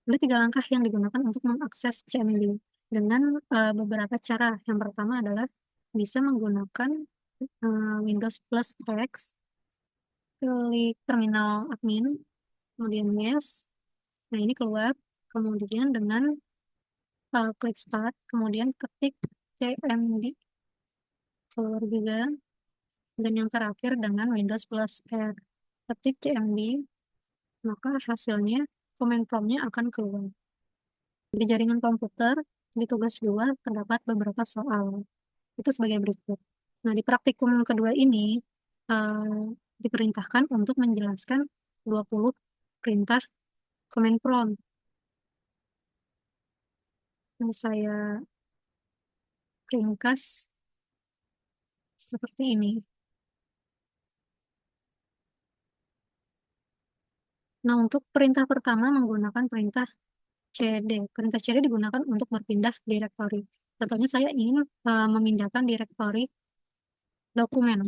Ada 3 langkah yang digunakan untuk mengakses CMD dengan, beberapa cara. Yang pertama adalah bisa menggunakan, Windows plus X, klik terminal admin, kemudian yes, nah ini keluar, kemudian dengan, klik start, kemudian ketik CMD, keluar juga, dan yang terakhir dengan Windows plus R, ketik CMD, maka hasilnya command prompt-nya akan keluar. Di jaringan komputer, di tugas 2 terdapat beberapa soal. Itu sebagai berikut. Nah, di praktikum kedua ini, diperintahkan untuk menjelaskan 20 perintah command prompt. Yang saya ringkas seperti ini. Nah, untuk perintah pertama menggunakan perintah CD. Perintah CD digunakan untuk berpindah direktori. Contohnya saya ingin, memindahkan direktori dokumen.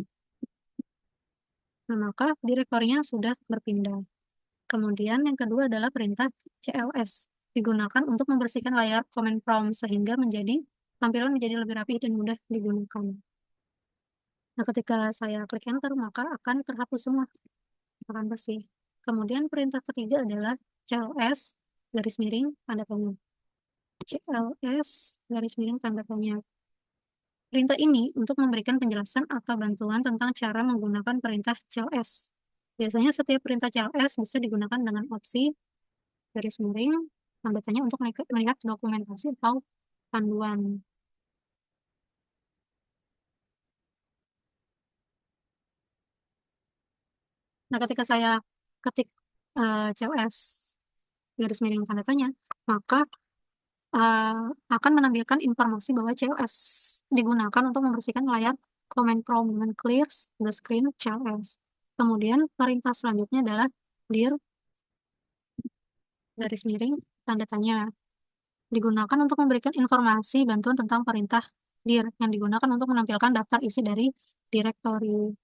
Nah, maka direktorinya sudah berpindah. Kemudian yang kedua adalah perintah CLS, digunakan untuk membersihkan layar command prompt sehingga tampilan menjadi lebih rapi dan mudah digunakan. Nah, ketika saya klik enter, maka akan terhapus semua, akan bersih. Kemudian perintah ketiga adalah CLS garis miring tanda tanya. CLS garis miring tanda tanya. Perintah ini untuk memberikan penjelasan atau bantuan tentang cara menggunakan perintah CLS. Biasanya setiap perintah CLS bisa digunakan dengan opsi garis miring tanda tanya untuk melihat dokumentasi atau panduan. Nah, ketika saya ketik, CLS garis miring tanda tanya, maka, akan menampilkan informasi bahwa CLS digunakan untuk membersihkan layar command prompt dengan clears the screen CLS. Kemudian perintah selanjutnya adalah clear garis miring tanda tanya. Digunakan untuk memberikan informasi bantuan tentang perintah dir yang digunakan untuk menampilkan daftar isi dari direktori.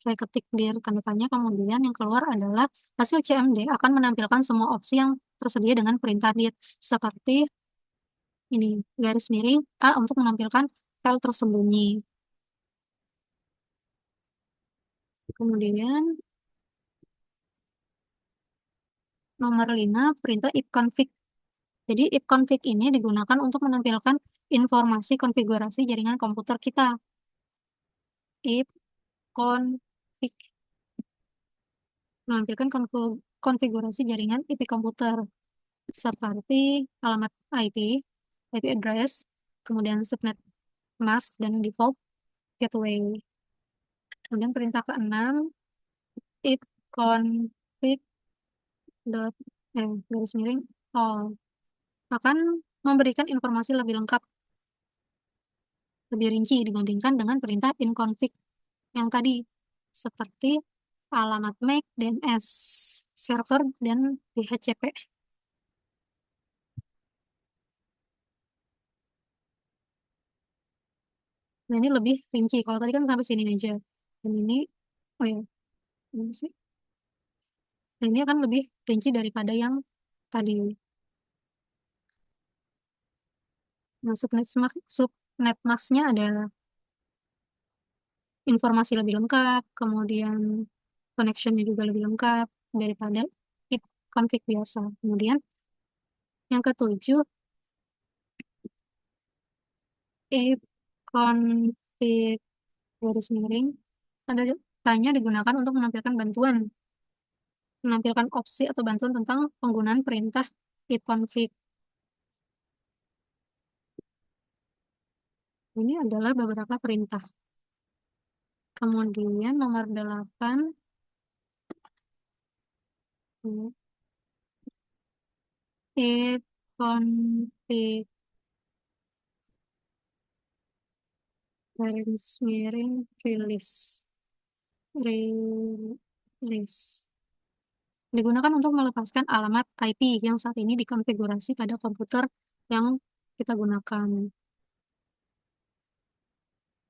Saya ketik dir tanda tanya, kemudian yang keluar adalah hasil CMD akan menampilkan semua opsi yang tersedia dengan perintah dir, seperti ini, garis miring A untuk menampilkan file tersembunyi. Kemudian nomor 5, perintah ifconfig. Jadi ifconfig ini digunakan untuk menampilkan informasi konfigurasi jaringan komputer kita. Ifconfig menampilkan konfigurasi jaringan IP komputer, seperti alamat IP address, kemudian subnet mask, dan default gateway. Kemudian perintah ke-6, ifconfig garis miring all akan memberikan informasi lebih lengkap, lebih rinci dibandingkan dengan perintah inconfig yang tadi, seperti alamat MAC, DNS, server, dan DHCP. Nah, ini lebih rinci. Kalau tadi kan sampai sini aja. Dan ini, oh ya, ini sih. Nah, ini akan lebih rinci daripada yang tadi. Nah, subnet mask-nya ada informasi lebih lengkap, kemudian connection-nya juga lebih lengkap daripada config biasa. Kemudian yang ketujuh, ifconfig garis miring tanda tanya digunakan untuk menampilkan opsi atau bantuan tentang penggunaan perintah ifconfig. Ini adalah beberapa perintah. Kemudian nomor 8, ifconfig garis miring release digunakan untuk melepaskan alamat IP yang saat ini dikonfigurasi pada komputer yang kita gunakan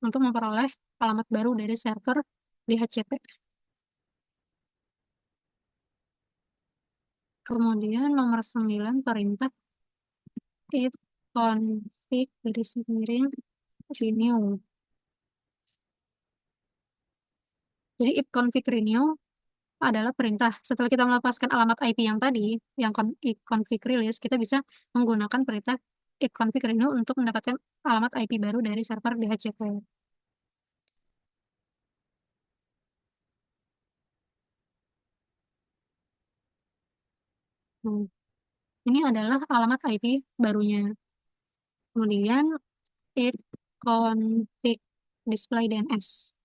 untuk memperoleh alamat baru dari server DHCP. Kemudian nomor 9 perintah if config garis miring renew. Jadi if config renew adalah perintah. Setelah kita melepaskan alamat IP yang tadi, yang if config release, kita bisa menggunakan perintah if config renew untuk mendapatkan alamat IP baru dari server DHCP. Hmm. Ini adalah alamat IP barunya. Kemudian if config display DNS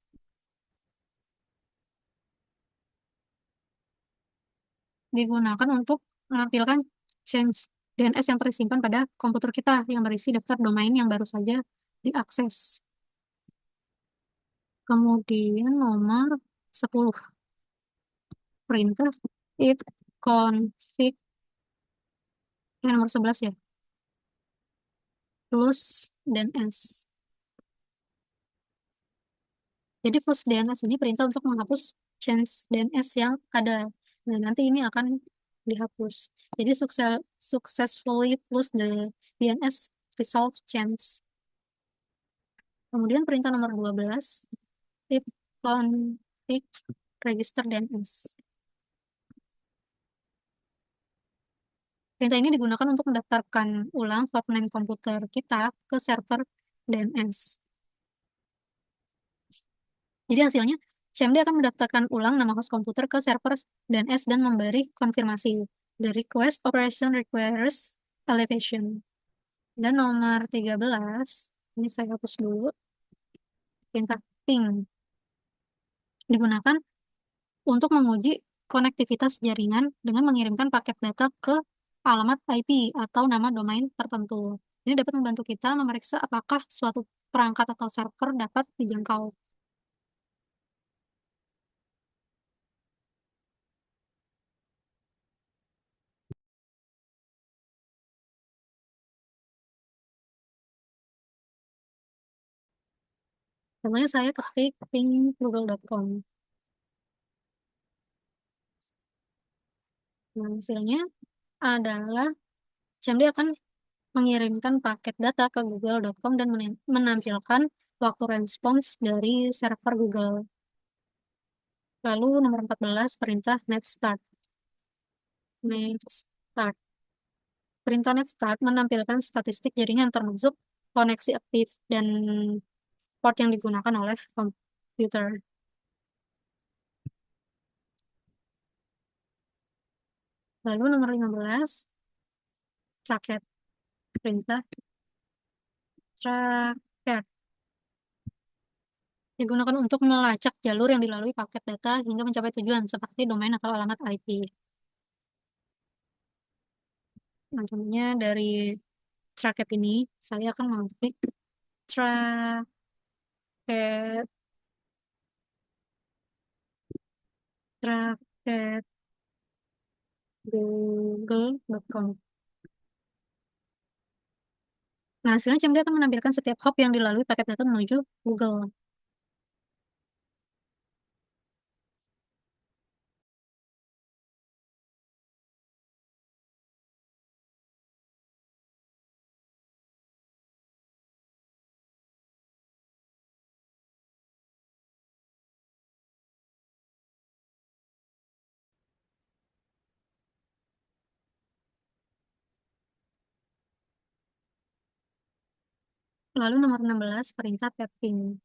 digunakan untuk menampilkan change DNS yang tersimpan pada komputer kita yang berisi daftar domain yang baru saja diakses. Kemudian nomor 10 perintah if config nomor 11 ya, plus DNS. Jadi flush DNS ini perintah untuk menghapus change DNS yang ada. Nah, nanti ini akan dihapus. Jadi successfully flush the DNS resolve change. Kemudian perintah nomor 12, if config register DNS. Perintah ini digunakan untuk mendaftarkan ulang hotname komputer kita ke server DNS. Jadi hasilnya, CMD akan mendaftarkan ulang nama host komputer ke server DNS dan memberi konfirmasi. The request operation requires elevation. Dan nomor 13, ini saya hapus dulu, perintah ping. Digunakan untuk menguji konektivitas jaringan dengan mengirimkan paket data ke alamat IP atau nama domain tertentu. Ini dapat membantu kita memeriksa apakah suatu perangkat atau server dapat dijangkau. Contohnya saya ketik ping google.com. Nah, hasilnya adalah CMD akan mengirimkan paket data ke google.com dan menampilkan waktu respons dari server Google. Lalu nomor 14 perintah net start. Net start. Perintah net start menampilkan statistik jaringan termasuk koneksi aktif dan port yang digunakan oleh komputer. Lalu nomor 15 tracket. Perintah tracket digunakan untuk melacak jalur yang dilalui paket data hingga mencapai tujuan seperti domain atau alamat IP. Nah, contohnya dari tracket ini, saya akan mengetik tracket tracket google.com. Nah, hasilnya CMD akan menampilkan setiap hop yang dilalui paket data menuju Google. Lalu nomor 16, perintah ping.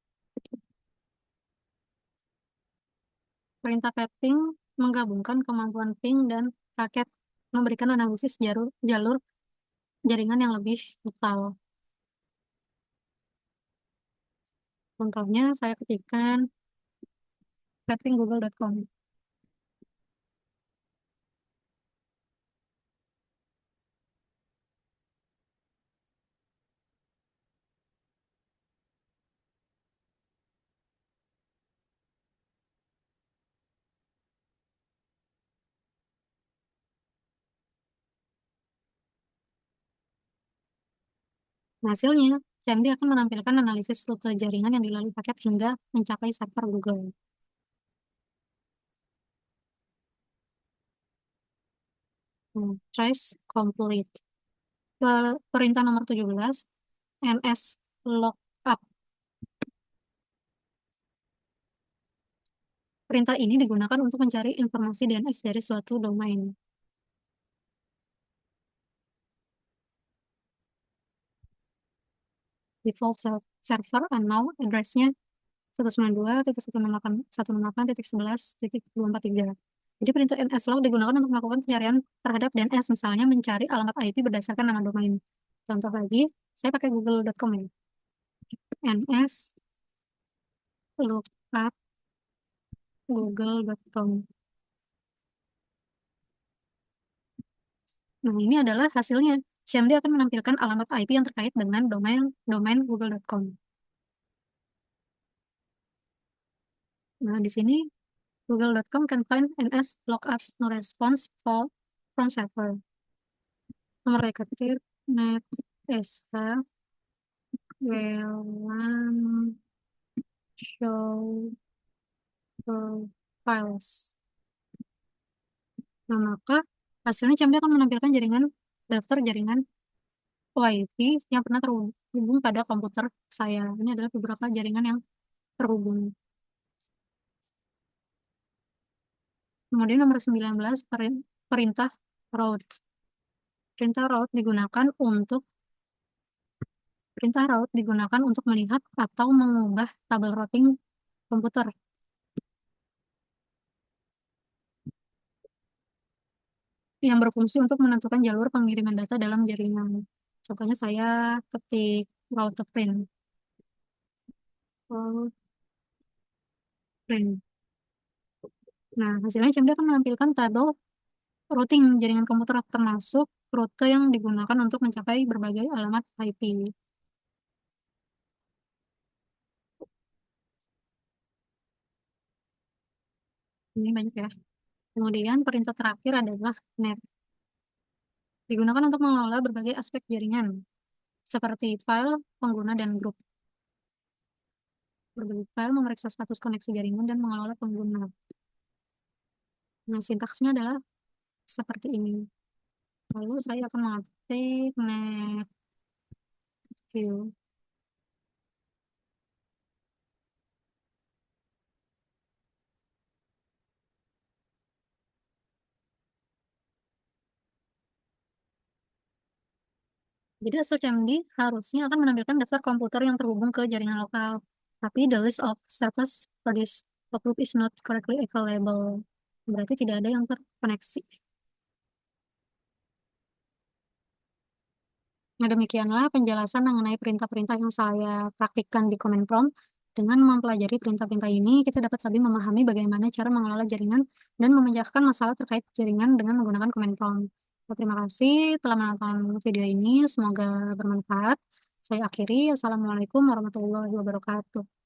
Perintah ping menggabungkan kemampuan ping dan paket memberikan analisis jalur jaringan yang lebih detail. Contohnya saya ketikkan ping google.com. Nah, hasilnya, CMD akan menampilkan analisis rute jaringan yang dilalui paket hingga mencapai server Google. Trace complete. Perintah nomor 17, ns lookup. Perintah ini digunakan untuk mencari informasi DNS dari suatu domain. Default server unknown address-nya 192.168.168.11.243. Jadi perintah nslog digunakan untuk melakukan pencarian terhadap DNS, misalnya mencari alamat IP berdasarkan nama domain. Contoh lagi, saya pakai google.com ya. ns lookup google.com. Nah, ini adalah hasilnya. CMD akan menampilkan alamat IP yang terkait dengan domain google.com. Nah, di sini google.com can find ns lookup no response from server. Nomor saya ketik net sh Welan show files. Nah, maka hasilnya CMD akan menampilkan daftar jaringan WiFi yang pernah terhubung pada komputer saya. Ini adalah beberapa jaringan yang terhubung. Kemudian nomor 19, perintah route. Perintah route digunakan untuk melihat atau mengubah tabel routing komputer yang berfungsi untuk menentukan jalur pengiriman data dalam jaringan. Contohnya saya ketik route print. Route print. Nah, hasilnya CMD akan menampilkan tabel routing jaringan komputer termasuk rute yang digunakan untuk mencapai berbagai alamat IP. Ini banyak ya. Kemudian perintah terakhir adalah net. Digunakan untuk mengelola berbagai aspek jaringan, seperti file, pengguna, dan grup. Berbagai file memeriksa status koneksi jaringan dan mengelola pengguna. Nah, sintaksnya adalah seperti ini. Lalu saya akan mengetik net view. Jadi SOCMD harusnya akan menampilkan daftar komputer yang terhubung ke jaringan lokal. Tapi the list of service for this group is not correctly available. Berarti tidak ada yang terkoneksi. Nah, demikianlah penjelasan mengenai perintah-perintah yang saya praktikkan di Command Prompt. Dengan mempelajari perintah-perintah ini, kita dapat lebih memahami bagaimana cara mengelola jaringan dan memecahkan masalah terkait jaringan dengan menggunakan Command Prompt. Terima kasih telah menonton video ini. Semoga bermanfaat. Saya akhiri. Assalamualaikum warahmatullahi wabarakatuh.